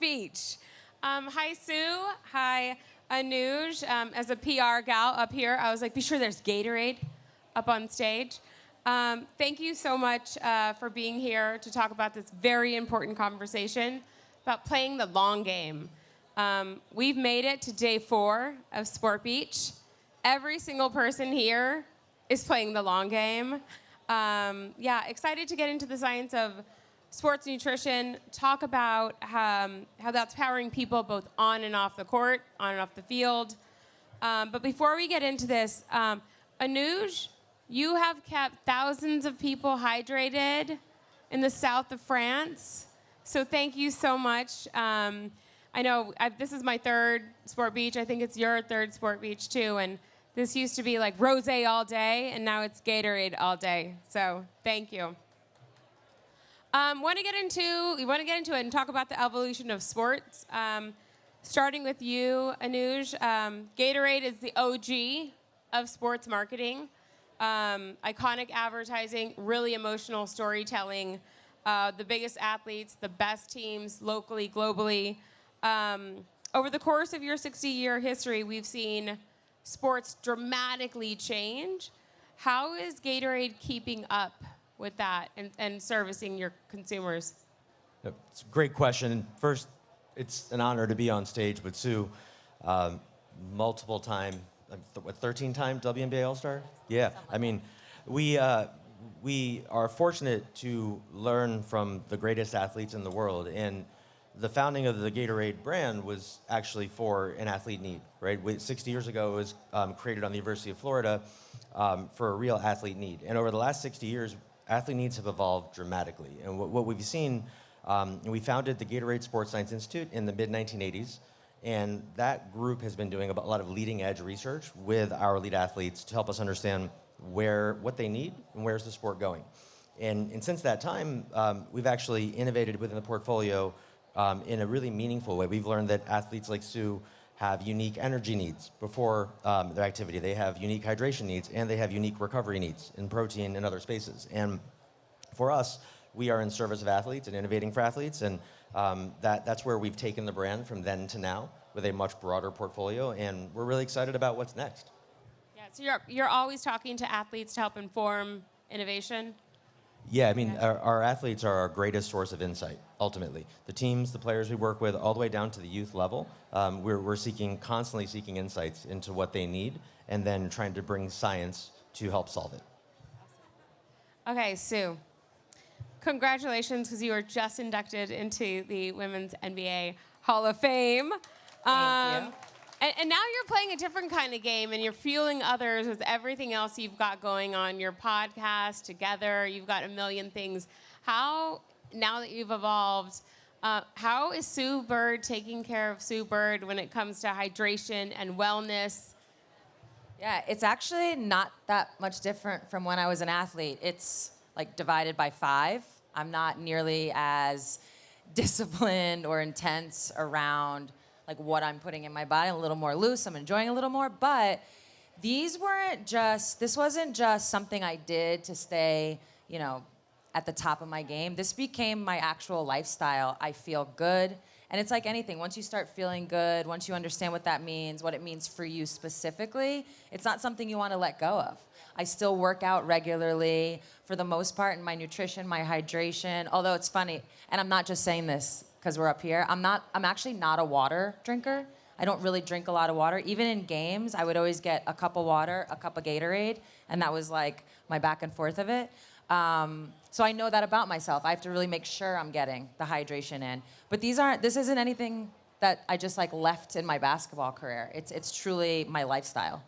Beach. Hi, Sue. Hi, Anuj. As a PR gal up here, I was like, be sure there's Gatorade up on stage. Thank you so much for being here to talk about this very important conversation about playing the long game. We've made it to day 4 of Sport Beach. Every single person here is playing the long game. Yeah, excited to get into the science of sports nutrition, talk about how that's powering people both on and off the court, on and off the field. But before we get into this, Anuj, you have kept thousands of people hydrated in the south of France. So thank you so much. I know this is my 3rd Sport Beach. I think it's your 3rd Sport Beach too. And this used to be like rosé all day, and now it's Gatorade all day. So thank you. We want to get into it and talk about the evolution of sports. Starting with you, Anuj. Gatorade is the OG of sports marketing. Iconic advertising, really emotional storytelling, the biggest athletes, the best teams locally, globally. Over the course of your 60-year history, we've seen sports dramatically change. How is Gatorade keeping up with that and servicing your consumers? It's a great question. First, it's an honor to be on stage with Sue, multiple time, 13-time WNBA All-Star? Yeah, I mean, we are fortunate to learn from the greatest athletes in the world, and the founding of the Gatorade brand was actually for an athlete need, right? 60 years ago, it was created on the University of Florida for a real athlete need. And over the last 60 years, athlete needs have evolved dramatically. And what we've seen, we founded the Gatorade Sports Science Institute in the mid-1980s, and that group has been doing a lot of leading-edge research with our elite athletes to help us understand what they need and where's the sport going. And since that time, we've actually innovated within the portfolio in a really meaningful way. We've learned that athletes like Sue have unique energy needs before their activity. They have unique hydration needs, and they have unique recovery needs in protein and other spaces. And for us, we are in service of athletes and innovating for athletes, and that's where we've taken the brand from then to now with a much broader portfolio, and we're really excited about what's next. Yeah, so you're always talking to athletes to help inform innovation? Yeah, I mean, our athletes are our greatest source of insight, ultimately. The teams, the players we work with, all the way down to the youth level, we're constantly seeking insights into what they need, and then trying to bring science to help solve it. Awesome. Okay, Sue, congratulations, because you were just inducted into the Women's NBA Hall of Fame. Thank you. And now you're playing a different kind of game, and you're fueling others with everything else you've got going on, your podcast, Together, you've got a million things. How, now that you've evolved, how is Sue Bird taking care of Sue Bird when it comes to hydration and wellness? Yeah, it's actually not that much different from when I was an athlete. It's like divided by 5. I'm not nearly as disciplined or intense around like what I'm putting in my body. I'm a little more loose, I'm enjoying a little more, but this wasn't just something I did to stay, at the top of my game. This became my actual lifestyle. I feel good, and it's like anything. Once you start feeling good, once you understand what that means, what it means for you specifically, it's not something you want to let go of. I still work out regularly, for the most part, in my nutrition, my hydration, although it's funny, and I'm not just saying this because we're up here. I'm actually not a water drinker. I don't really drink a lot of water. Even in games, I would always get a cup of water, a cup of Gatorade, and that was like my back and forth of it. So I know that about myself. I have to really make sure I'm getting the hydration in. But this isn't anything that I just like left in my basketball career. It's truly my lifestyle.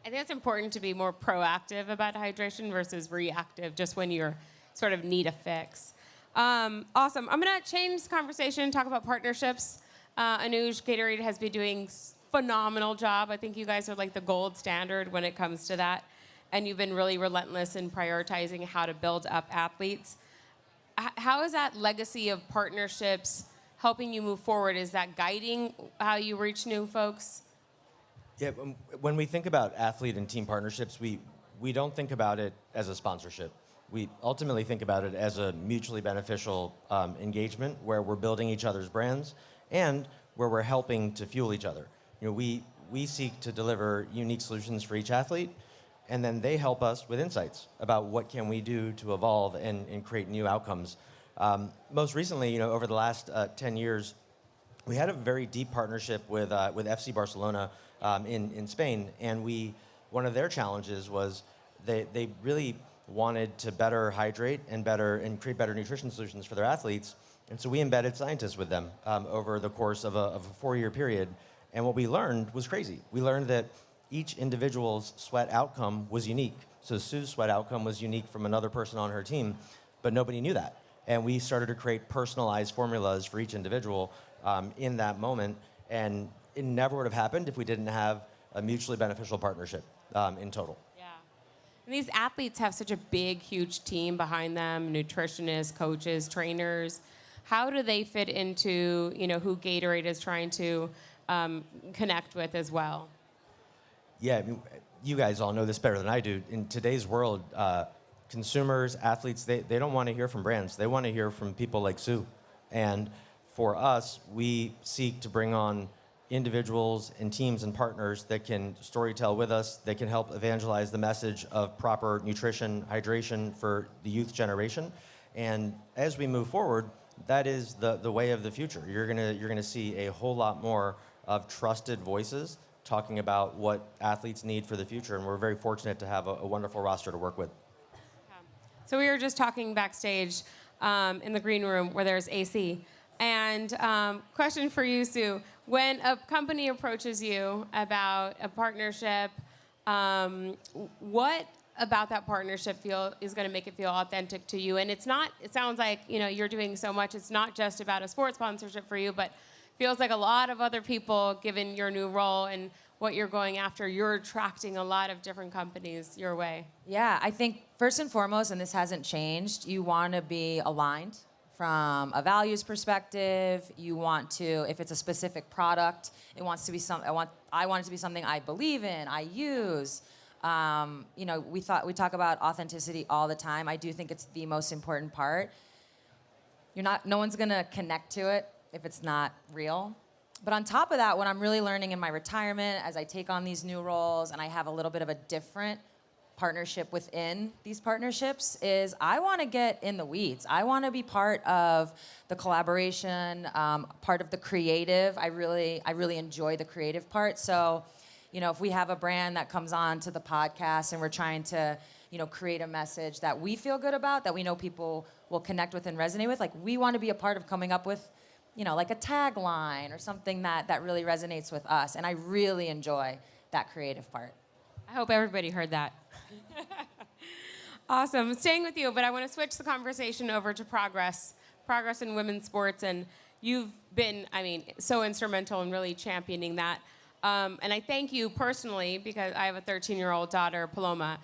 I think it's important to be more proactive about hydration versus reactive, just when you're sort of need a fix. Awesome. I'm going to change the conversation, talk about partnerships. Anuj, Gatorade has been doing phenomenal job. I think you guys are like the gold standard when it comes to that. And you've been really relentless in prioritizing how to build up athletes. How is that legacy of partnerships helping you move forward? Is that guiding how you reach new folks? Yeah, when we think about athlete and team partnerships, we don't think about it as a sponsorship. we ultimately think about it as a mutually beneficial engagement where we're building each other's brands and where we're helping to fuel each other. We seek to deliver unique solutions for each athlete, and then they help us with insights about what can we do to evolve and create new outcomes. Most recently, over the last 10 years, we had a very deep partnership with FC Barcelona in Spain, and one of their challenges was they really wanted to better hydrate and create better nutrition solutions for their athletes, and so we embedded scientists with them over the course of a 4-year period, and what we learned was crazy. We learned that each individual's sweat outcome was unique. So Sue's sweat outcome was unique from another person on her team, but nobody knew that, and we started to create personalized formulas for each individual in that moment, and it never would have happened if we didn't have a mutually beneficial partnership in total. Yeah. And these athletes have such a big, huge team behind them, nutritionists, coaches, trainers. How do they fit into, who Gatorade is trying to connect with as well? Yeah, I mean, you guys all know this better than I do. In today's world, consumers, athletes, they don't want to hear from brands. They want to hear from people like Sue. And for us, we seek to bring on individuals and teams and partners that can storytell with us, that can help evangelize the message of proper nutrition, hydration for the youth generation. And as we move forward, that is the way of the future. You're gonna see a whole lot more of trusted voices talking about what athletes need for the future, and we're very fortunate to have a wonderful roster to work with. Yeah. So we were just talking backstage in the green room where there's AC. And question for you, Sue. When a company approaches you about a partnership, what about that partnership is going to make it feel authentic to you? And it sounds like, you're doing so much. It's not just about a sports sponsorship for you, but feels like a lot of other people, given your new role and what you're going after, you're attracting a lot of different companies your way. Yeah, I think first and foremost, and this hasn't changed, you want to be aligned from a values perspective. You want to, if it's a specific product, I want it to be something I believe in, I use. We talk about authenticity all the time. I do think it's the most important part. No one's gonna connect to it if it's not real. But on top of that, what I'm really learning in my retirement as I take on these new roles and I have a little bit of a different partnership within these partnerships is I want to get in the weeds. I want to be part of the collaboration, part of the creative. I really enjoy the creative part. So, if we have a brand that comes on to the podcast and we're trying to, create a message that we feel good about, that we know people will connect with and resonate with, like we want to be a part of coming up with, like a tagline or something that really resonates with us. And I really enjoy that creative part. I hope everybody heard that. Awesome. Staying with you, but I want to switch the conversation over to progress in women's sports. And you've been, so instrumental in really championing that. And I thank you personally because I have a 13-year-old daughter, Paloma.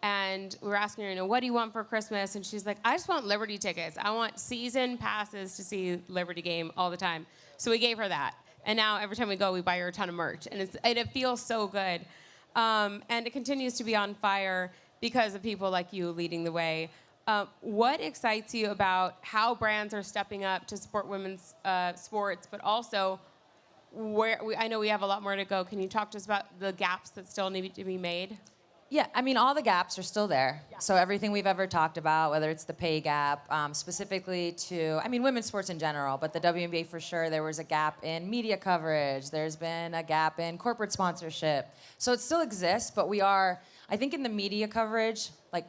And we were asking her, what do you want for Christmas? And she's like, I just want Liberty tickets. I want season passes to see Liberty game all the time. So we gave her that. And now every time we go, we buy her a ton of merch. And it feels so good. And it continues to be on fire because of people like you leading the way. What excites you about how brands are stepping up to support women's sports, but also I know we have a lot more to go. Can you talk to us about the gaps that still need to be made? Yeah, all the gaps are still there. Yeah. So everything we've ever talked about, whether it's the pay gap, specifically to, women's sports in general, but the WNBA for sure, there was a gap in media coverage. There's been a gap in corporate sponsorship. So it still exists, but I think in the media coverage, like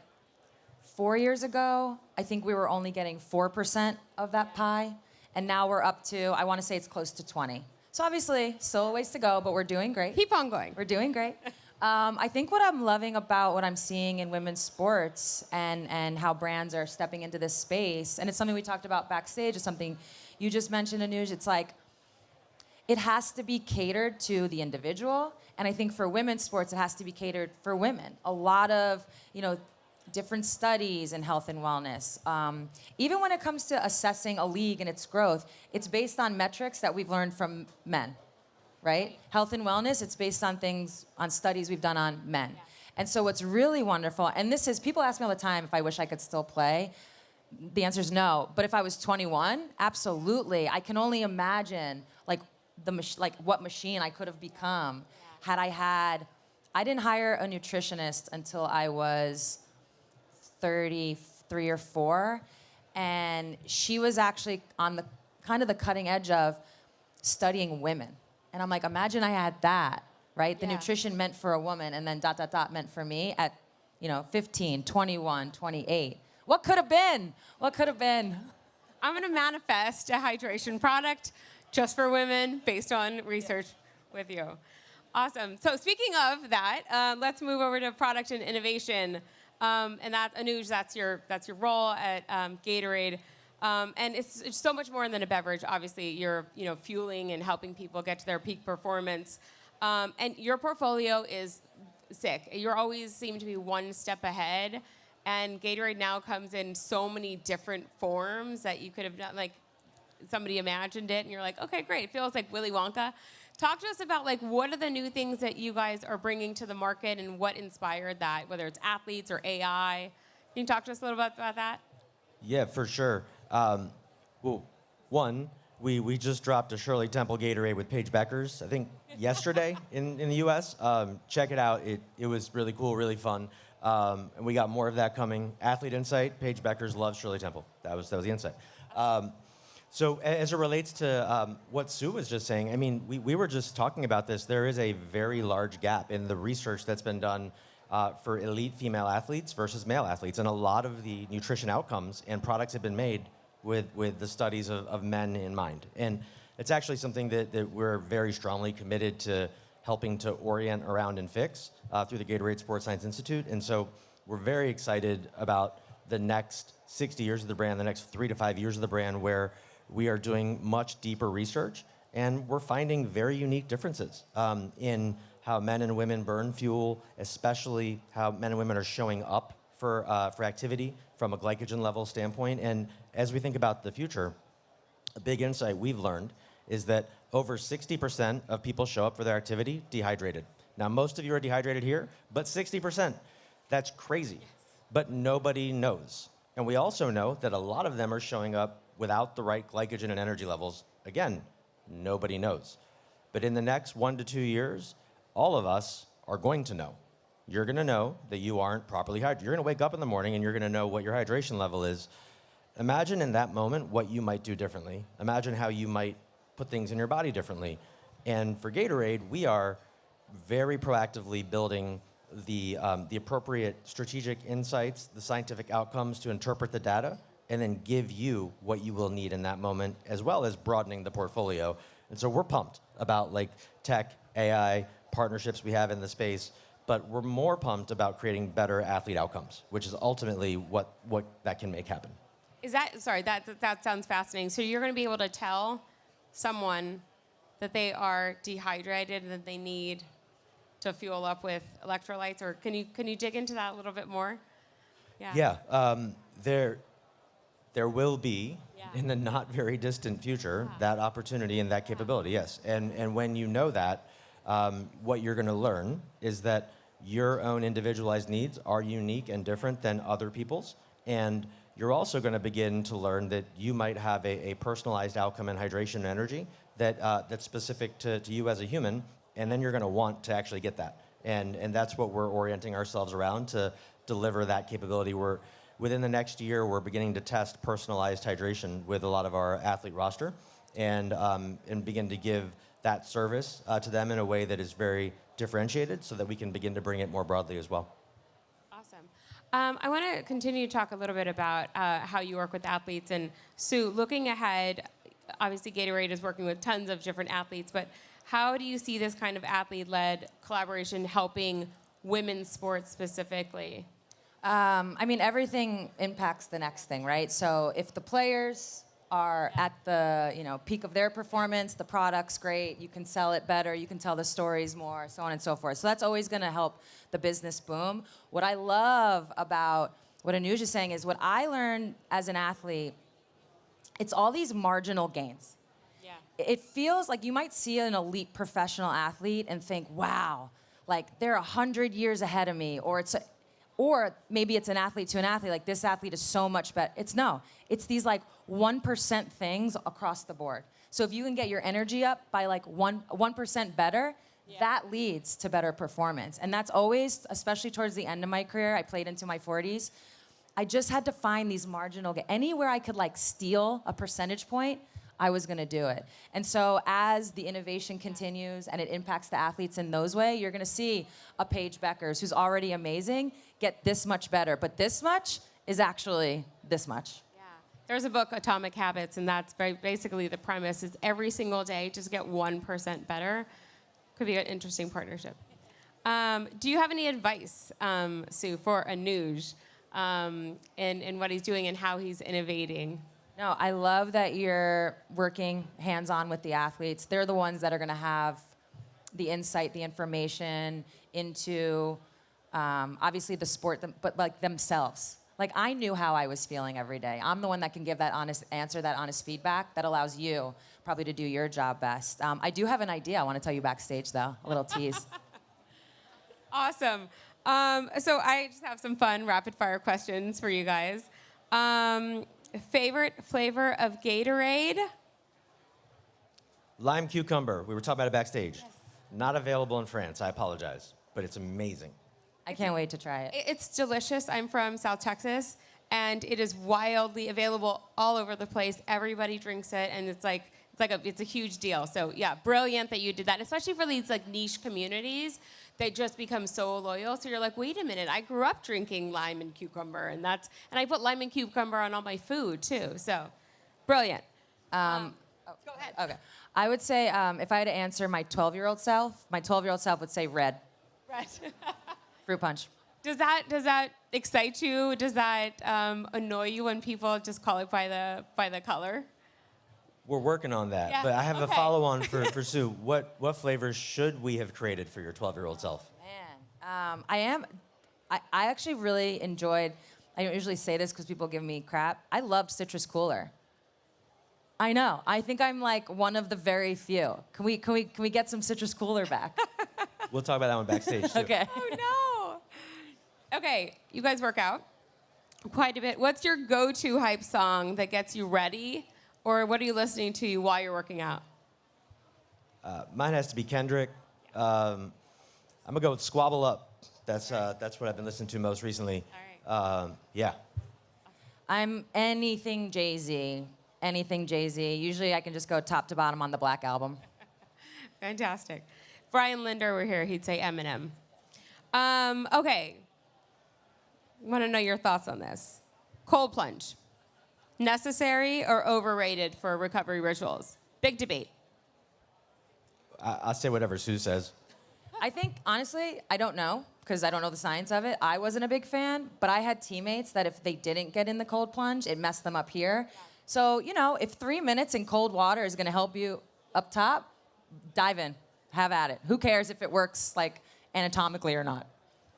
4 years ago, I think we were only getting 4% of that pie. And now we're up to, I want to say it's close to 20. So obviously, still a ways to go, but we're doing great. Keep on going. We're doing great. I think what I'm loving about what I'm seeing in women's sports and how brands are stepping into this space, and it's something we talked about backstage, it's something you just mentioned, Anuj, it's like, it has to be catered to the individual, and I think for women's sports, it has to be catered for women. A lot of, different studies in health and wellness. Even when it comes to assessing a league and its growth, it's based on metrics that we've learned from men. Right? Health and wellness, it's based on studies we've done on men. And so what's really wonderful, and this is, people ask me all the time if I wish I could still play. The answer is no. But if I was 21, absolutely. I can only imagine like what machine I could have become had I didn't hire a nutritionist until I was 33 or 4, and she was actually on the kind of the cutting edge of studying women. And I'm like, imagine I had that, right? The nutrition meant for a woman, and then ... meant for me at, 15, 21, 28. What could have been? What could have been? I'm gonna manifest a hydration product just for women based on research with you. Awesome. So speaking of that, let's move over to product and innovation. And that, Anuj, that's your role at Gatorade. And it's so much more than a beverage. Obviously, you're fueling and helping people get to their peak performance. And your portfolio is sick. You always seem to be one step ahead. And Gatorade now comes in so many different forms that you could have done, like somebody imagined it and you're like, okay, great. It feels like Willy Wonka. Talk to us about what are the new things that you guys are bringing to the market and what inspired that, whether it's athletes or AI. Can you talk to us a little bit about that? Yeah, for sure. Well, one, we just dropped a Shirley Temple Gatorade with Paige Beckers, I think yesterday in the US. Check it out. It was really cool, really fun. And we got more of that coming. Athlete Insight, Paige Beckers loves Shirley Temple. That was the insight. So as it relates to what Sue was just saying, I mean, we were just talking about this. There is a very large gap in the research that's been done for elite female athletes versus male athletes. And a lot of the nutrition outcomes and products have been made with the studies of men in mind. And it's actually something that we're very strongly committed to helping to orient around and fix through the Gatorade Sports Science Institute. And so we're very excited about the next 60 years of the brand, the next 3 to 5 years of the brand, where we are doing much deeper research, and we're finding very unique differences in how men and women burn fuel, especially how men and women are showing up for activity from a glycogen level standpoint. And as we think about the future, a big insight we've learned is that over 60% of people show up for their activity dehydrated. Now, most of you are dehydrated here, but 60%, that's crazy. But nobody knows. And we also know that a lot of them are showing up without the right glycogen and energy levels. Again, nobody knows. But in the next 1 to 2 years, all of us are going to know. You're gonna know that you aren't properly hydrated. You're gonna wake up in the morning and you're gonna know what your hydration level is. Imagine in that moment what you might do differently. Imagine how you might put things in your body differently. And for Gatorade, we are very proactively building the appropriate strategic insights, the scientific outcomes to interpret the data, and then give you what you will need in that moment, as well as broadening the portfolio. And so we're pumped about tech, AI, partnerships we have in the space, but we're more pumped about creating better athlete outcomes, which is ultimately what that can make happen. That sounds fascinating. So you're gonna be able to tell someone that they are dehydrated and that they need to fuel up with electrolytes, or can you dig into that a little bit more? Yeah, there will be, in the not very distant future, that opportunity and that capability, yes. And when you know that, what you're gonna learn is that your own individualized needs are unique and different than other people's. And you're also gonna begin to learn that you might have a personalized outcome in hydration and energy that's specific to you as a human, and then you're gonna want to actually get that. And that's what we're orienting ourselves around to deliver that capability. Within the next year, we're beginning to test personalized hydration with a lot of our athlete roster and begin to give that service to them in a way that is very differentiated so that we can begin to bring it more broadly as well. Awesome. I want to continue to talk a little bit about how you work with athletes. And Sue, looking ahead, obviously Gatorade is working with tons of different athletes, but how do you see this kind of athlete-led collaboration helping women's sports specifically? I mean, everything impacts the next thing, right? So if the players are at the peak of their performance, the product's great, you can sell it better, you can tell the stories more, so on and so forth. So that's always going to help the business boom. What I love about what Anuj is saying is what I learned as an athlete, it's all these marginal gains. Yeah. It feels like you might see an elite professional athlete and think, wow, like they're 100 years ahead of me, or maybe it's an athlete to an athlete, like this athlete is so much better. It's these like 1% things across the board. So if you can get your energy up by like 1% better, that leads to better performance. And that's always, especially towards the end of my career, I played into my 40s. I just had to find these anywhere I could like steal a percentage point, I was gonna do it. And so as the innovation continues and it impacts the athletes in those ways, you're gonna see a Paige Beckers, who's already amazing, get this much better. But this much is actually this much. Yeah. There's a book, Atomic Habits, and that's basically the premise is every single day, just get 1% better. Could be an interesting partnership. Do you have any advice, Sue, for Anuj in what he's doing and how he's innovating? No, I love that you're working hands-on with the athletes. They're the ones that are going to have the insight, the information into, obviously, the sport, but like themselves. Like, I knew how I was feeling every day. I'm the one that can give that honest answer, that honest feedback that allows you probably to do your job best. I do have an idea I want to tell you backstage, though, a little tease. Awesome. So I just have some fun rapid-fire questions for you guys. Favorite flavor of Gatorade? Lime cucumber. We were talking about it backstage. Yes. Not available in France. I apologize, but it's amazing. I can't wait to try it. It's delicious. I'm from South Texas, and it is wildly available all over the place. Everybody drinks it, and it's a huge deal. So yeah, brilliant that you did that, especially for these like niche communities that just become so loyal. So you're like, wait a minute, I grew up drinking lime and cucumber, and I put lime and cucumber on all my food too. So brilliant. Go ahead. Okay. I would say if I had to answer my 12-year-old self, would say red. Red. Fruit punch. Does that excite you? Does that annoy you when people just call it by the color? We're working on that, Yeah, but I have a okay. follow-on for Sue. What flavors should we have created for your 12-year-old self? Man, I actually really enjoyed, I don't usually say this because people give me crap, I loved Citrus Cooler. I know, I think I'm like one of the very few. Can we get some Citrus Cooler back? We'll talk about that one backstage, too. Okay. Oh no. Okay, you guys work out quite a bit. What's your go-to hype song that gets you ready? Or what are you listening to while you're working out? Mine has to be Kendrick. I'm gonna go with Squabble Up. That's what I've been listening to most recently. All right. Yeah. I'm anything Jay-Z. Usually I can just go top to bottom on the Black Album. Fantastic. Brian Linder were here, he'd say Eminem. Okay. Want to know your thoughts on this. Cold plunge. Necessary or overrated for recovery rituals? Big debate. I'll say whatever Sue says. I think, honestly, I don't know, because I don't know the science of it. I wasn't a big fan, but I had teammates that if they didn't get in the cold plunge, it messed them up here. Yeah. So, if 3 minutes in cold water is going to help you up top, dive in. Have at it. Who cares if it works, like, anatomically or not?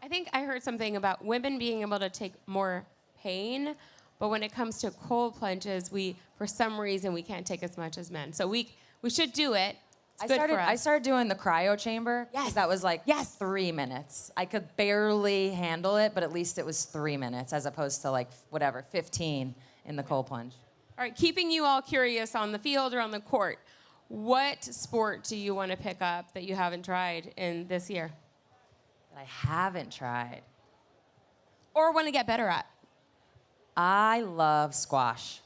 I think I heard something about women being able to take more pain, but when it comes to cold plunges, for some reason, we can't take as much as men. So we should do it. It's good for us. I started doing the cryo chamber. Yes. That was like 3 minutes. I could barely handle it, but at least it was 3 minutes as opposed to 15 in the cold plunge. All right, keeping you all curious on the field or on the court, what sport do you want to pick up that you haven't tried in this year? That I haven't tried. Or want to get better at? I love squash.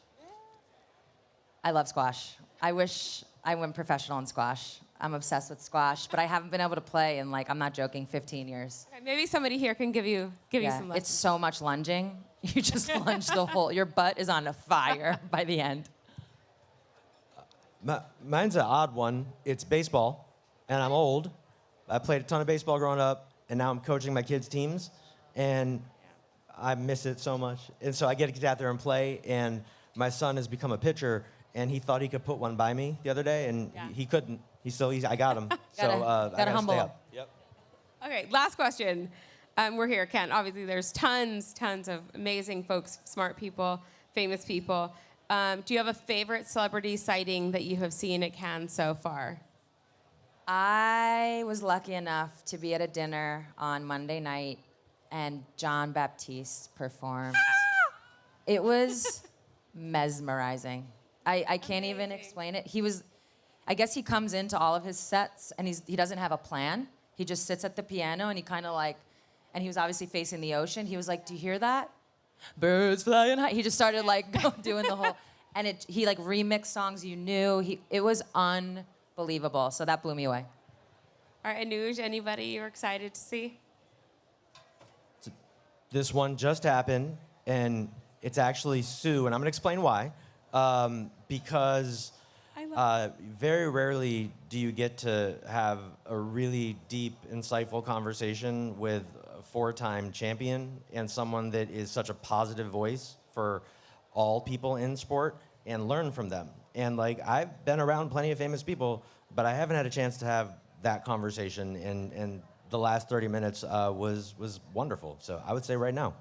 I wish I went professional in squash. I'm obsessed with squash, but I haven't been able to play in, I'm not joking, 15 years. Okay, maybe somebody here can give you some lessons. It's so much lunging. You just lunge the whole, your butt is on fire by the end. Mine's an odd one. It's baseball, and I'm old. I played a ton of baseball growing up, and now I'm coaching my kids' teams, and I miss it so much. And so I get to get out there and play, and my son has become a pitcher, and he thought he could put one by me the other day, and he couldn't. I got him. So I gotta humble stay him. up. Yep. Okay, last question. We're here, Ken. Obviously, there's tons of amazing folks, smart people, famous people. Do you have a favorite celebrity sighting that you have seen at Cannes so far? I was lucky enough to be at a dinner on Monday night, and John Baptiste performed. It was mesmerizing. I can't even explain it. I guess he comes into all of his sets, and he doesn't have a plan. He just sits at the piano, and he kind of like, and he was obviously facing the ocean. He was like, "Do you hear that? Birds flying high." He just started like doing the whole, and he like remixed songs you knew. It was unbelievable. So that blew me away. All right, Anuj, anybody you're excited to see? This one just happened, and it's actually Sue, and I'm going to explain why. Because very rarely do you get to have a really deep, insightful conversation with a four-time champion and someone that is such a positive voice for all people in sport and learn from them. And like, I've been around plenty of famous people, but I haven't had a chance to have that conversation, and the last 30 minutes was wonderful. So I would say right now.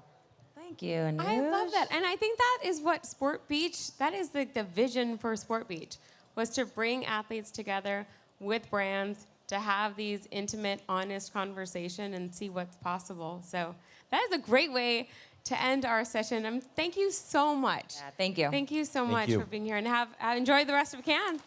Thank you, Anuj. I love that. And I think that is what Sport Beach, that is the vision for Sport Beach, was to bring athletes together with brands to have these intimate, honest conversation and see what's possible. So that is a great way to end our session. Thank you so much. Yeah, thank you. Thank you so Thank much you. for being here, and enjoy the rest of Cannes.